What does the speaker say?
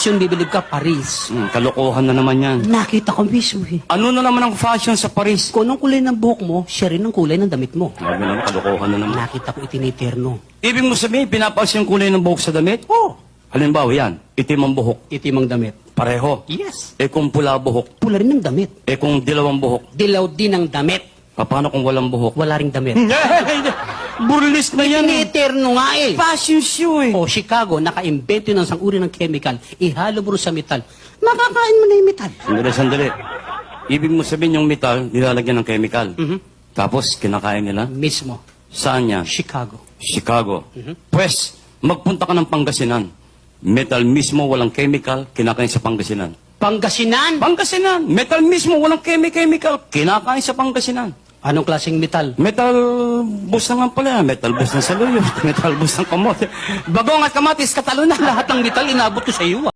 fashion, bibilib ka, Paris. Kalokohan na naman yan. Nakita ko mismo eh. Ano na naman ang fashion sa Paris? Kung anong kulay ng buhok mo, siya rin ang kulay ng damit mo. Grabe naman, kalokohan na naman. Nakita ko itiniterno. Ibig mo sabihin, pinapaus yung kulay ng buhok sa damit? Oh, Halimbawa yan, itim ang buhok. itim ang damit. Pareho. Yes. Eh kung pula buhok, Pula rin ng damit. eh kung dilawang buhok, Dilaw din ang damit. paano kung walang buhok? Wala ring damit. Burlesque na yan. Itiniterno nga eh. Fashion show eh. O Chicago, naka-invento ng isang uri ng chemical. Ihalo mo rin sa metal. Makakain mo na yung metal. Sandali. Ibig mo sabihin yung metal, nilalagyan ng chemical. Tapos, kinakain nila? Mismo. Saan yan? Chicago. Chicago. Pues, magpunta ka ng Pangasinan. Metal mismo, walang chemical, kinakain sa Pangasinan. Pangasinan? Pangasinan! Metal mismo, walang chemical, kinakain sa Pangasinan. Anong klaseng metal? Metal bus na nga pala. Metal bus ng saluyo. Metal bus ng kamote. Bagong at kamatis, katalo na lahat ng metal, inabot ko sa iyo.